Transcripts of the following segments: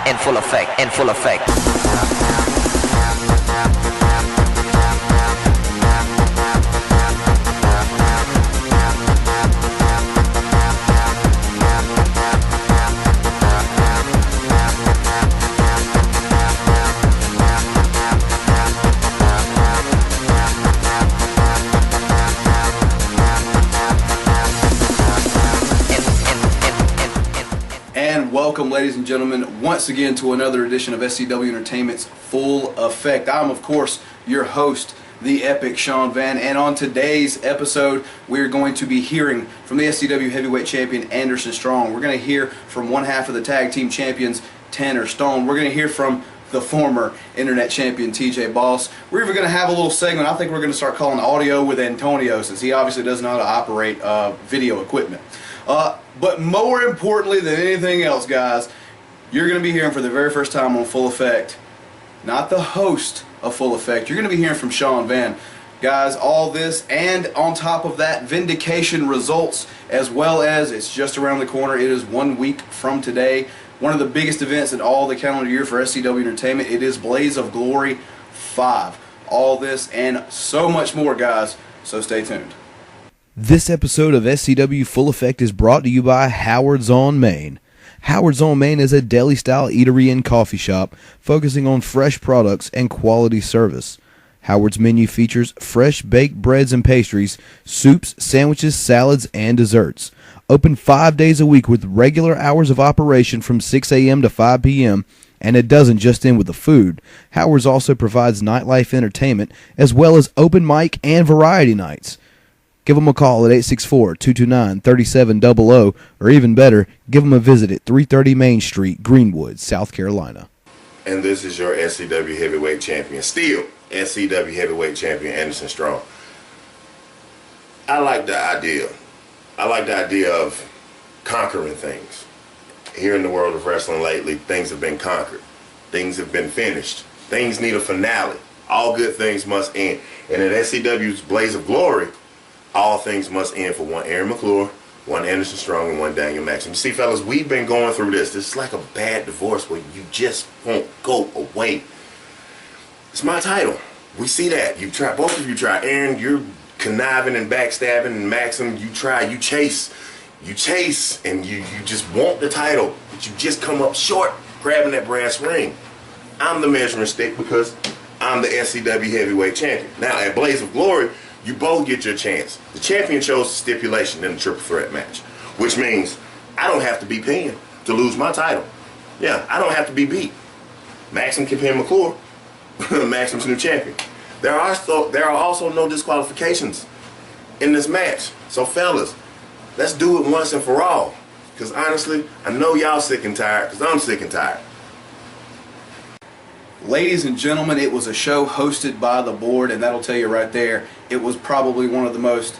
In full effect, in full effect. Welcome, ladies and gentlemen, once again to another edition of SCW Entertainment's Full Effect. I'm, of course, your host, the epic Sean Van, and on today's episode, we're going to be hearing from the SCW Heavyweight Champion, Anderson Strong. We're going to hear from one half of the Tag Team Champions, Tanner Stone. We're going to hear from the former Internet Champion, TJ Boss. We're even going to have a little segment I think we're going to start calling Audio with Antonio, since he obviously doesn't know how to operate video equipment. But more importantly than anything else, guys, you're going to be hearing for the very first time on Full Effect, not the host of Full Effect, you're going to be hearing from Sean Van. Guys, all this and on top of that, Vindication results, as well as it's just around the corner. It is 1 week from today. One of the biggest events in all the calendar year for SCW Entertainment. It is Blaze of Glory 5. All this and so much more, guys, so stay tuned. This episode of SCW Full Effect is brought to you by Howard's on Main. Howard's on Main is a deli-style eatery and coffee shop focusing on fresh products and quality service. Howard's menu features fresh baked breads and pastries, soups, sandwiches, salads, and desserts. Open 5 days a week with regular hours of operation from 6 a.m. to 5 p.m., and it doesn't just end with the food. Howard's also provides nightlife entertainment as well as open mic and variety nights. Give them a call at 864-229-3700, or even better, give them a visit at 330 Main Street, Greenwood, South Carolina. And this is your SCW Heavyweight Champion, still SCW Heavyweight Champion, Anderson Strong. I like the idea. I like the idea of conquering things. Here in the world of wrestling lately, things have been conquered. Things have been finished. Things need a finale. All good things must end. And at SCW's Blaze of Glory, all things must end for one Aaron McClure, one Anderson Strong, and one Daniel Maxim. You see, fellas, we've been going through this. This is like a bad divorce where you just won't go away. It's my title. We see that. You try, both of you try. Aaron, you're conniving and backstabbing, and Maxim, you try, you chase, and you just want the title, but you just come up short grabbing that brass ring. I'm the measuring stick because I'm the SCW Heavyweight Champion. Now, at Blaze of Glory, you both get your chance. The champion chose the stipulation in the triple threat match, which means I don't have to be pinned to lose my title. Yeah, I don't have to be beat. Maxim can pin McClure. Maxim's new champion. There are also no disqualifications in this match. So fellas, let's do it once and for all. Because honestly, I know y'all sick and tired, because I'm sick and tired. Ladies and gentlemen, it was a show hosted by the board, and that'll tell you right there, it was probably one of the most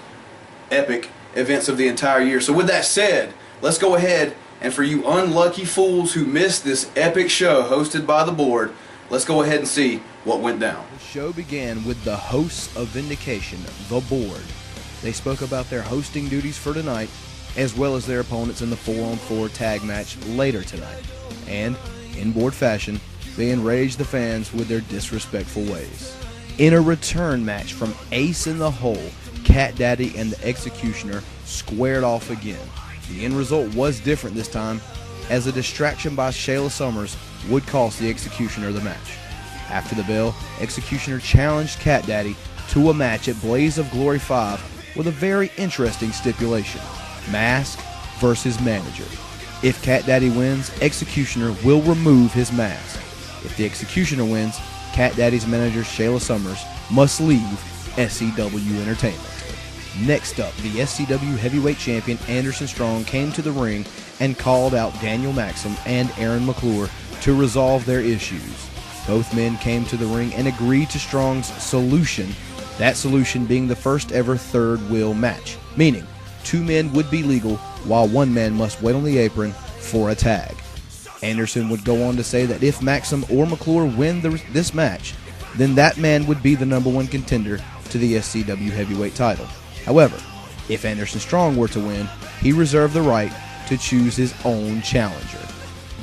epic events of the entire year. So with that said, let's go ahead, and for you unlucky fools who missed this epic show hosted by the board, let's go ahead and see what went down. The show began with the hosts of Vindication, the board. They spoke about their hosting duties for tonight, as well as their opponents in the 4-on-4 tag match later tonight. And, in board fashion, they enraged the fans with their disrespectful ways. In a return match from Ace in the Hole, Cat Daddy and the Executioner squared off again. The end result was different this time, as a distraction by Shayla Summers would cost the Executioner the match. After the bell, Executioner challenged Cat Daddy to a match at Blaze of Glory 5 with a very interesting stipulation: mask versus manager. If Cat Daddy wins, Executioner will remove his mask. If the Executioner wins, Cat Daddy's manager Shayla Summers must leave SCW Entertainment. Next up, the SCW Heavyweight Champion Anderson Strong came to the ring and called out Daniel Maxim and Aaron McClure to resolve their issues. Both men came to the ring and agreed to Strong's solution, that solution being the first ever third wheel match, meaning 2 men would be legal while 1 man must wait on the apron for a tag. Anderson would go on to say that if Maxim or McClure win this match, then that man would be the #1 contender to the SCW Heavyweight title. However, if Anderson Strong were to win, he reserved the right to choose his own challenger.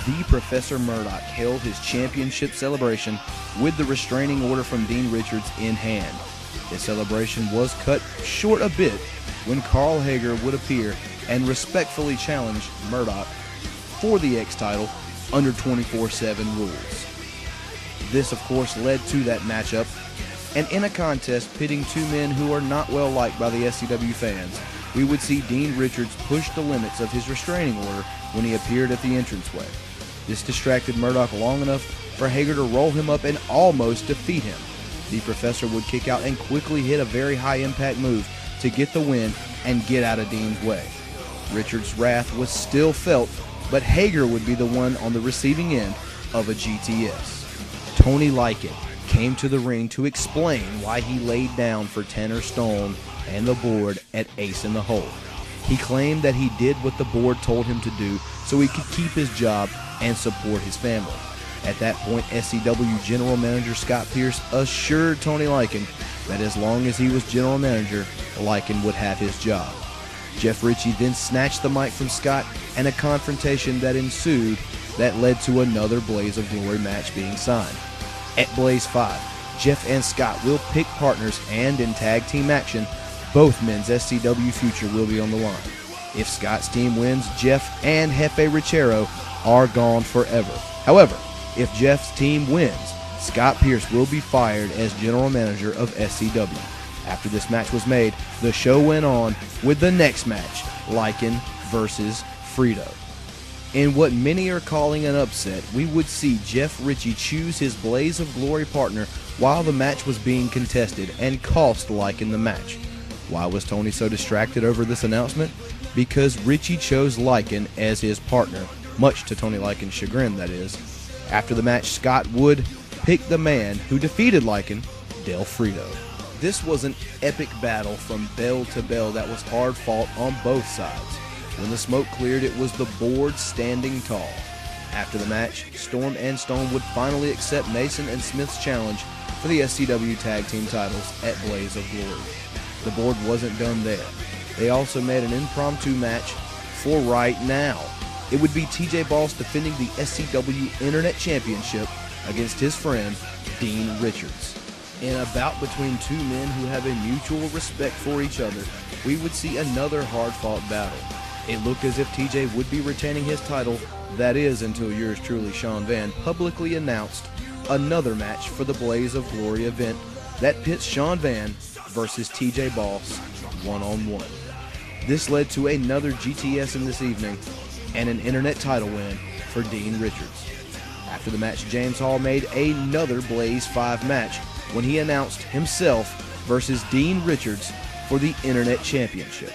the Professor Murdoch held his championship celebration with the restraining order from Dean Richards in hand. His celebration was cut short a bit when Carl Hager would appear and respectfully challenge Murdoch for the X title under 24/7 rules. This, of course, led to that matchup, and in a contest pitting two men who are not well liked by the SCW fans, we would see Dean Richards push the limits of his restraining order when he appeared at the entranceway. This distracted Murdoch long enough for Hager to roll him up and almost defeat him. The Professor would kick out and quickly hit a very high-impact move to get the win and get out of Dean's way. Richards' wrath was still felt, but Hager would be the one on the receiving end of a GTS. Tony Lykin came to the ring to explain why he laid down for Tanner Stone and the board at Ace in the Hole. He claimed that he did what the board told him to do so he could keep his job and support his family. At that point, SCW General Manager Scott Pierce assured Tony Lykin that as long as he was General Manager, Lykin would have his job. Jeff Ritchie then snatched the mic from Scott, and a confrontation that ensued that led to another Blaze of Glory match being signed. At Blaze 5, Jeff and Scott will pick partners, and in tag team action, both men's SCW future will be on the line. If Scott's team wins, Jeff and Jefe Richero are gone forever. However, if Jeff's team wins, Scott Pierce will be fired as general manager of SCW. After this match was made, the show went on with the next match, Lykin versus Frito. In what many are calling an upset, we would see Jeff Ritchie choose his Blaze of Glory partner while the match was being contested and cost Lykin the match. Why was Tony so distracted over this announcement? Because Ritchie chose Lykin as his partner, much to Tony Lykin's chagrin, that is. After the match, Scott would pick the man who defeated Lykin, Del Frito. This was an epic battle from bell to bell that was hard fought on both sides. When the smoke cleared, it was the board standing tall. After the match, Storm and Stone would finally accept Mason and Smith's challenge for the SCW Tag Team titles at Blaze of Glory. The board wasn't done there. They also made an impromptu match for right now. It would be TJ Boss defending the SCW Internet Championship against his friend, Dean Richards. In a bout between two men who have a mutual respect for each other, we would see another hard-fought battle. It looked as if TJ would be retaining his title, that is until yours truly, Sean Van, publicly announced another match for the Blaze of Glory event that pits Sean Van versus TJ Boss one-on-one. This led to another GTS in this evening and an internet title win for Dean Richards. After the match, James Hall made another Blaze 5 match when he announced himself versus Dean Richards for the Internet Championship.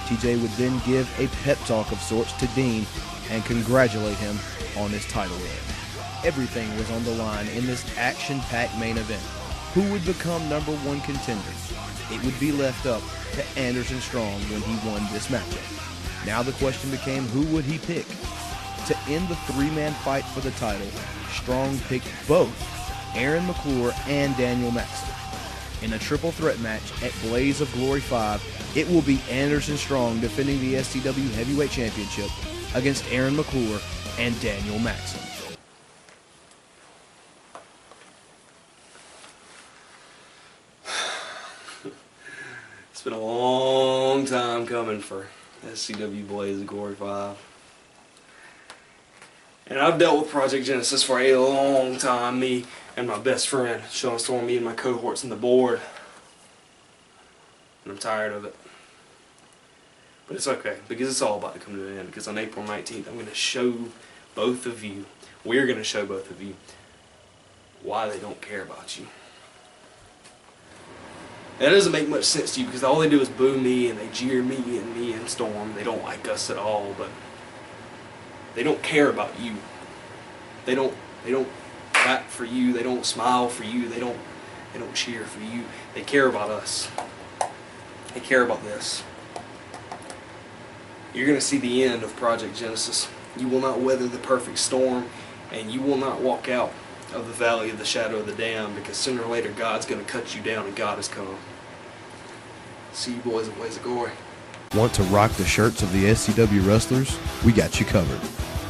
TJ would then give a pep talk of sorts to Dean and congratulate him on his title win. Everything was on the line in this action-packed main event. Who would become #1 contender? It would be left up to Anderson Strong when he won this matchup. Now the question became, who would he pick? To end the three-man fight for the title, Strong picked both Aaron McClure and Daniel Maxton. In a triple threat match at Blaze of Glory 5, it will be Anderson Strong defending the SCW Heavyweight Championship against Aaron McClure and Daniel Maxton. It's been a long time coming for SCW Blaze of Glory 5. And I've dealt with Project Genesis for a long time, me and my best friend, Sean Storm, me and my cohorts in the board. And I'm tired of it. But it's okay, because it's all about to come to an end, because on April 19th, I'm going to show both of you, we're going to show both of you, why they don't care about you. That doesn't make much sense to you, because all they do is boo me, and they jeer me and Storm. They don't like us at all, but they don't care about you. They don't clap for you. They don't smile for you. They don't cheer for you. They care about us. They care about this. You're going to see the end of Project Genesis. You will not weather the perfect storm, and you will not walk out of the valley of the shadow of the damned, because sooner or later God's going to cut you down, and God has come. See you boys at Blaze of Glory. Want to rock the shirts of the SCW wrestlers? We got you covered.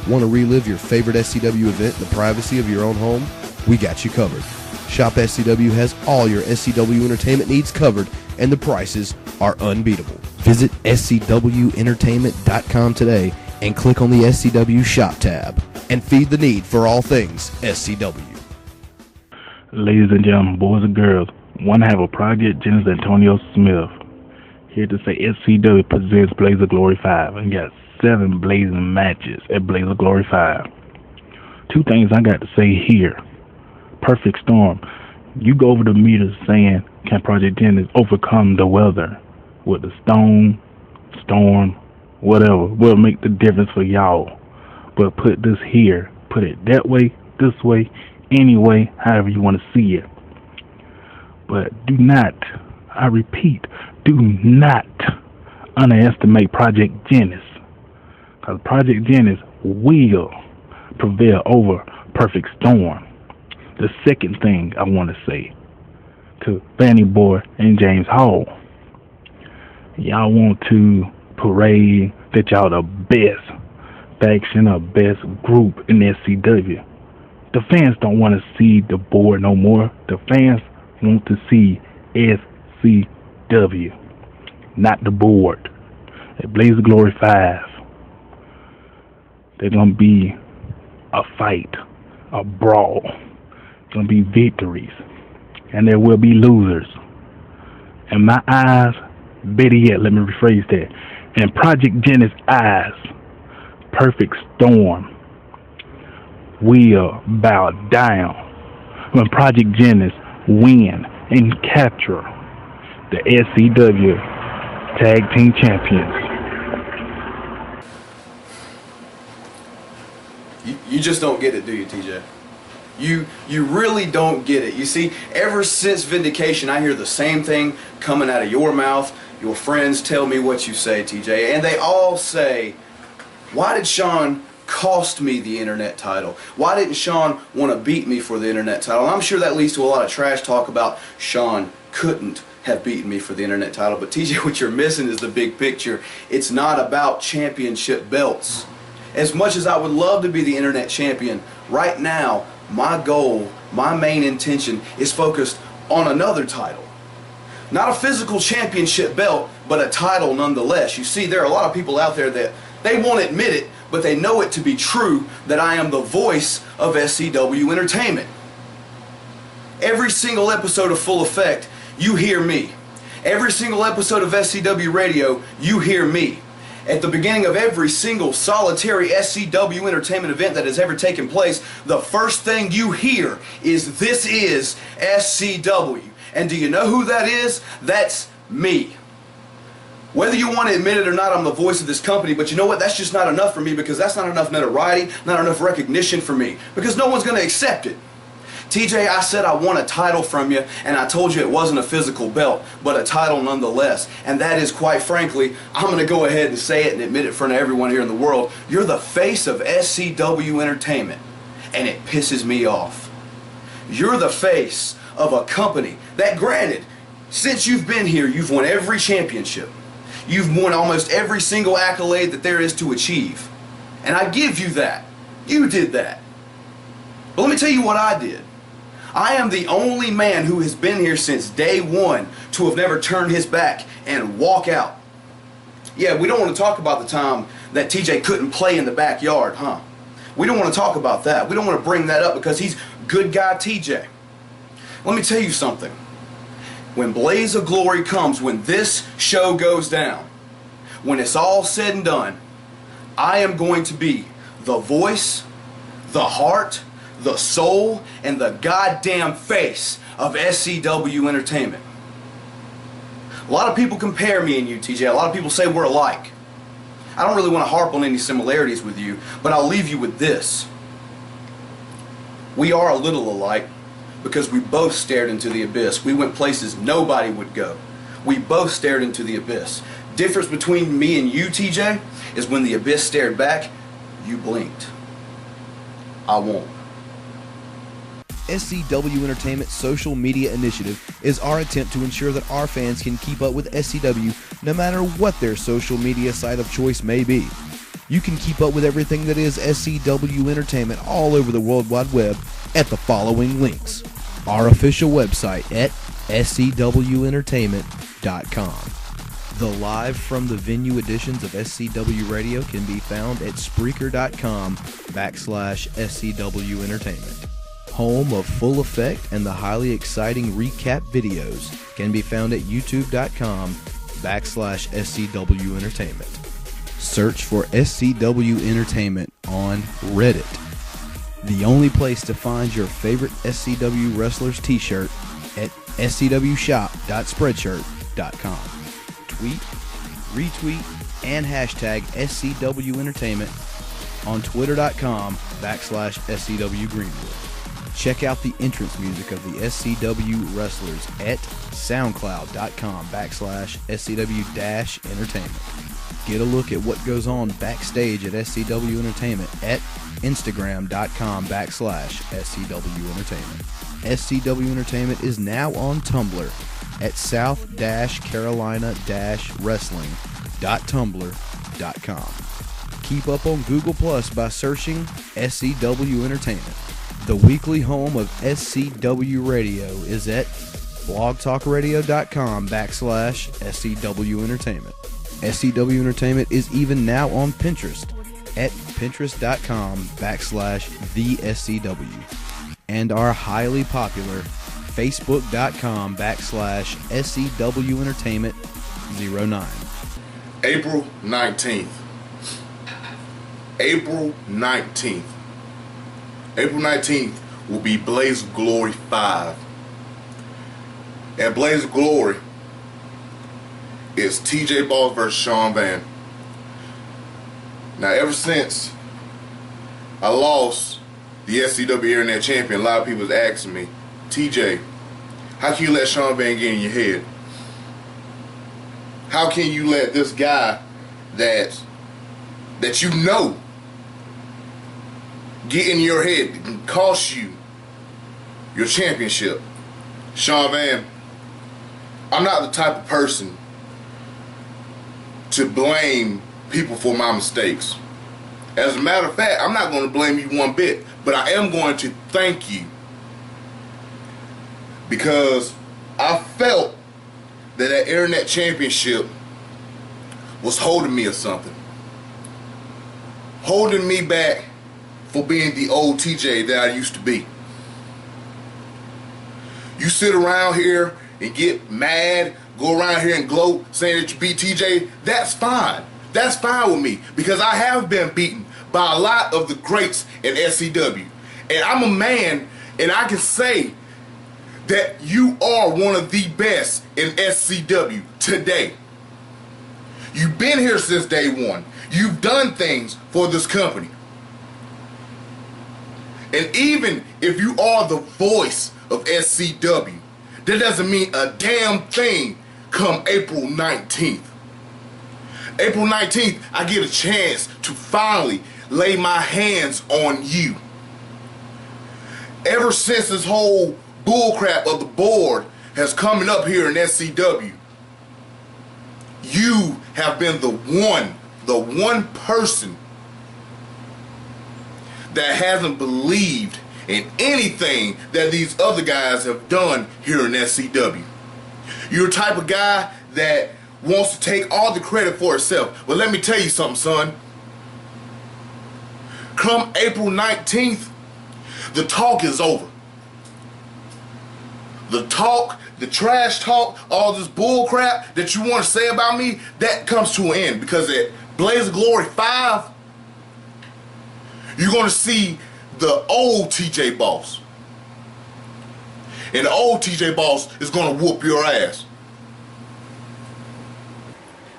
Want to relive your favorite SCW event in the privacy of your own home? We got you covered. Shop SCW has all your SCW entertainment needs covered, and the prices are unbeatable. Visit scwentertainment.com today and click on the SCW Shop tab and feed the need for all things SCW. Ladies and gentlemen, boys and girls, want to have a Project Genesis Antonio Smith here to say SCW presents Blaze of Glory 5 and got 7 blazing matches at Blaze of Glory 5. 2 things I got to say here. Perfect storm. You go over the meters saying, can Project Genesis overcome the weather with the storm, whatever, will make the difference for y'all. But put this here, put it that way, this way, anyway, however you want to see it. But do not, I repeat, do not underestimate Project Genesis. Because Project Genesis will prevail over Perfect Storm. The second thing I want to say to Fanny Boy and James Hall. Y'all want to parade that y'all the best faction or best group in SCW. The fans don't want to see the board no more. The fans want to see SCW, not the board. At Blaze of Glory 5, there's going to be a fight, a brawl. Going to be victories, and there will be losers. In my eyes, better yet, let me rephrase that. In Project Genesis' eyes, Perfect Storm will bow down when Project Genesis win and capture the SCW Tag Team Champions. You just don't get it, do you, TJ? You really don't get it. You see, ever since Vindication, I hear the same thing coming out of your mouth. Your friends tell me what you say, TJ, and they all say, why did Sean cost me the internet title? Why didn't Sean want to beat me for the internet title? And I'm sure that leads to a lot of trash talk about Sean couldn't have beaten me for the internet title. But TJ, what you're missing is the big picture. It's not about championship belts. As much as I would love to be the internet champion, right now, my goal, my main intention is focused on another title. Not a physical championship belt, but a title nonetheless. You see, there are a lot of people out there that they won't admit it, but they know it to be true that I am the voice of SCW Entertainment. Every single episode of Full Effect, you hear me. Every single episode of SCW Radio, you hear me. At the beginning of every single solitary SCW Entertainment event that has ever taken place, the first thing you hear is, "This is SCW." And do you know who that is? That's me. Whether you want to admit it or not, I'm the voice of this company, but you know what? That's just not enough for me, because that's not enough notoriety, not enough recognition for me, because no one's going to accept it. TJ, I said I want a title from you, and I told you it wasn't a physical belt, but a title nonetheless. And that is, quite frankly, I'm going to go ahead and say it and admit it in front of everyone here in the world. You're the face of SCW Entertainment, and it pisses me off. You're the face of a company that, granted, since you've been here, you've won every championship. You've won almost every single accolade that there is to achieve. And I give you that. You did that. But let me tell you what I did. I am the only man who has been here since day one to have never turned his back and walk out. Yeah, we don't want to talk about the time that TJ couldn't play in the backyard, huh? We don't want to talk about that. We don't want to bring that up because he's good guy TJ. Let me tell you something. When Blaze of Glory comes, when this show goes down, when it's all said and done, I am going to be the voice, the heart, the soul, and the goddamn face of SCW Entertainment. A lot of people compare me and you, TJ. A lot of people say we're alike. I don't really want to harp on any similarities with you, but I'll leave you with this. We are a little alike because we both stared into the abyss. We went places nobody would go. We both stared into the abyss. Difference between me and you, TJ, is when the abyss stared back, you blinked. I won't. SCW Entertainment's social media initiative is our attempt to ensure that our fans can keep up with SCW no matter what their social media site of choice may be. You can keep up with everything that is SCW Entertainment all over the World Wide Web at the following links. Our official website at scwentertainment.com. The live from the venue editions of SCW Radio can be found at Spreaker.com/SCW Entertainment. Home of Full Effect and the highly exciting recap videos can be found at YouTube.com/SCW Entertainment. Search for SCW Entertainment on Reddit. The only place to find your favorite SCW wrestlers t-shirt at scwshop.spreadshirt.com. Tweet, retweet, and hashtag SCW Entertainment on twitter.com/SCW Greenwood. Check out the entrance music of the SCW wrestlers at soundcloud.com/SCW-entertainment. Get a look at what goes on backstage at SCW Entertainment at instagram.com/SCW Entertainment. SCW Entertainment is now on Tumblr at south-carolina-wrestling.tumblr.com. Keep up on Google Plus by searching SCW Entertainment. The weekly home of SCW Radio is at blogtalkradio.com/SCW Entertainment. SCW Entertainment is even now on Pinterest at pinterest.com/the SCW, and our highly popular facebook.com/SCW Entertainment 09. April 19th. April 19th. April 19th will be Blaze of Glory 5. At Blaze of Glory, it's TJ Boss versus Sean Van. Now, ever since I lost the SCW Internet Champion, a lot of people was asking me, TJ, how can you let Sean Van get in your head? How can you let this guy that you know get in your head and cost you your championship? Sean Van, I'm not the type of person to blame people for my mistakes. As a matter of fact, I'm not going to blame you one bit, but I am going to thank you, because I felt that Internet Championship was holding me or something. Holding me back for being the old TJ that I used to be. You sit around here and get mad, go around here and gloat saying that you beat TJ, that's fine. That's fine with me, because I have been beaten by a lot of the greats in SCW. And I'm a man, and I can say that you are one of the best in SCW today. You've been here since day one. You've done things for this company. And even if you are the voice of SCW, that doesn't mean a damn thing come April 19th. April 19th, I get a chance to finally lay my hands on you. Ever since this whole bullcrap of the board has coming up here in SCW, you have been the one person that hasn't believed in anything that these other guys have done here in SCW. You're the type of guy that wants to take all the credit for itself. But let me tell you something, son. Come April 19th, the talk is over. The talk, the trash talk, all this bull crap that you want to say about me, that comes to an end, because at Blaze of Glory 5, you're going to see the old TJ Boss. And the old TJ Boss is going to whoop your ass.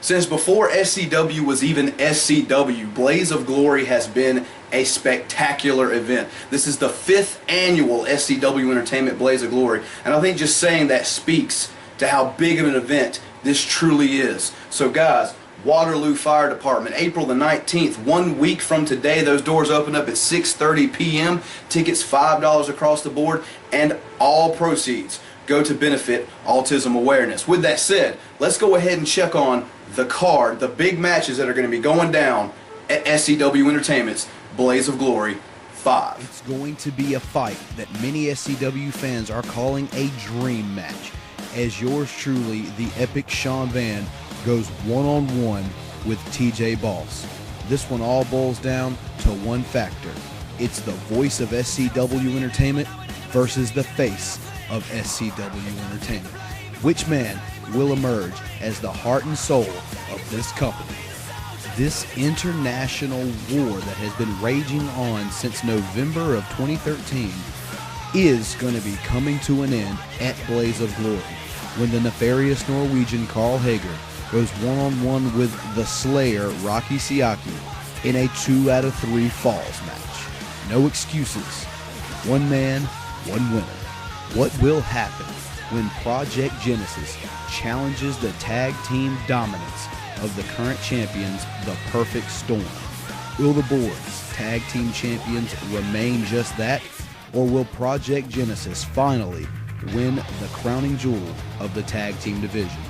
Since before SCW was even SCW, Blaze of Glory has been a spectacular event. This is the 5th annual SCW Entertainment Blaze of Glory, and I think just saying that speaks to how big of an event this truly is. So guys, Waterloo Fire Department, April the 19th, 1 week from today. Those doors open up at 6:30 p.m. Tickets $5 across the board, and all proceeds go to benefit autism awareness. With that said, let's go ahead and check on the card, the big matches that are going to be going down at SCW Entertainment's Blaze of Glory 5. It's going to be a fight that many SCW fans are calling a dream match, as yours truly, the epic Sean Van, goes one-on-one with TJ Boss. This one all boils down to one factor. It's the voice of SCW Entertainment versus the face of SCW Entertainment. Which man will emerge as the heart and soul of this company? This international war that has been raging on since November of 2013 is going to be coming to an end at Blaze of Glory when the nefarious Norwegian Carl Hager goes one-on-one with the Slayer Rocky Siaki in a 2 out of 3 falls match. No excuses. One man, one winner. What will happen when Project Genesis challenges the tag team dominance of the current champions, the Perfect Storm? Will the Board's tag team champions remain just that, or will Project Genesis finally win the crowning jewel of the tag team division?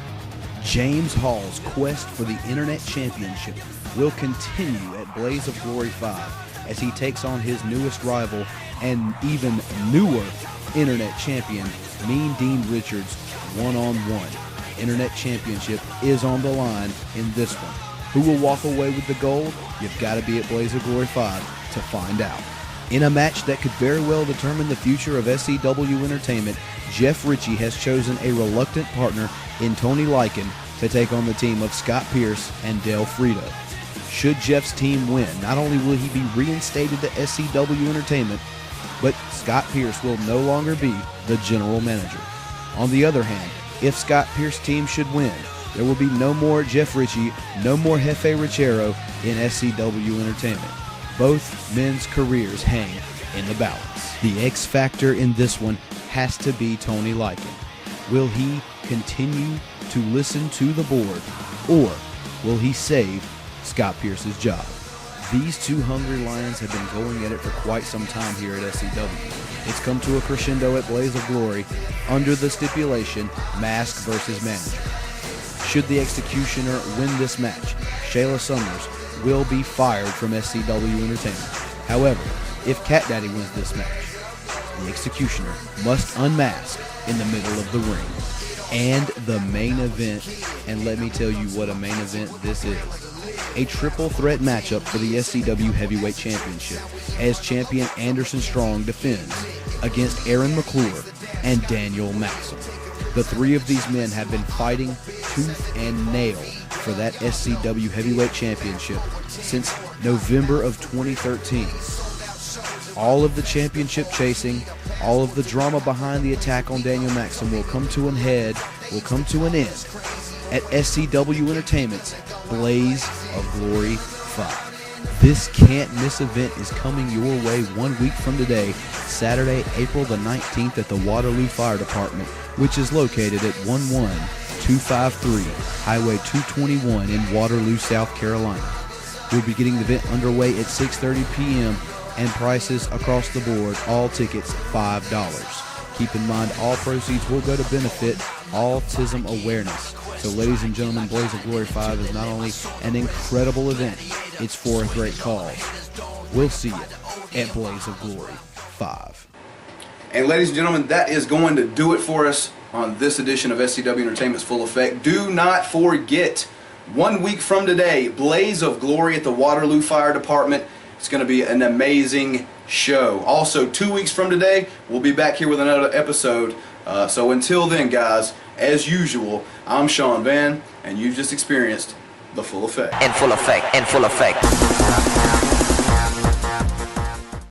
James Hall's quest for the Internet Championship will continue at Blaze of Glory 5 as he takes on his newest rival and even newer Internet Champion, Mean Dean Richards, one-on-one. Internet Championship is on the line in this one. Who will walk away with the gold? You've got to be at Blaze of Glory 5 to find out. In a match that could very well determine the future of SCW Entertainment, Jeff Ritchie has chosen a reluctant partner in Tony Lycan to take on the team of Scott Pierce and Del Frito. Should Jeff's team win, not only will he be reinstated to SCW Entertainment, but Scott Pierce will no longer be the general manager. On the other hand, if Scott Pierce's team should win, there will be no more Jeff Ritchie, no more Jefe Richero in SCW Entertainment. Both men's careers hang in the balance. The X factor in this one has to be Tony Lycan. Will he continue to listen to the board, or will he save Scott Pierce's job? These two hungry lions have been going at it for quite some time here at SCW. It's come to a crescendo at Blaze of Glory under the stipulation Mask versus Manager. Should the Executioner win this match, Shayla Summers will be fired from SCW Entertainment. However, if Cat Daddy wins this match, the Executioner must unmask in the middle of the ring. And the main event, and let me tell you what a main event this is. A triple threat matchup for the SCW Heavyweight Championship as champion Anderson Strong defends against Aaron McClure and Daniel Maxim. The three of these men have been fighting tooth and nail for that SCW Heavyweight Championship since November of 2013. All of the championship chasing, all of the drama behind the attack on Daniel Maxim will come to an end at SCW Entertainment's Blaze of Glory 5. This can't-miss event is coming your way 1 week from today, Saturday, April the 19th at the Waterloo Fire Department, which is located at 11253 Highway 221 in Waterloo, South Carolina. We'll be getting the event underway at 6:30 p.m. and prices across the board, all tickets $5. Keep in mind, all proceeds will go to benefit autism awareness. So ladies and gentlemen, Blaze of Glory 5 is not only an incredible event, it's for a great cause. We'll see you at Blaze of Glory 5. And ladies and gentlemen, that is going to do it for us on this edition of SCW Entertainment's Full Effect. Do not forget, 1 week from today, Blaze of Glory at the Waterloo Fire Department. It's going to be an amazing show. Also, 2 weeks from today, we'll be back here with another episode. So until then, guys, as usual, I'm Sean Van, and you've just experienced the Full Effect. In full effect.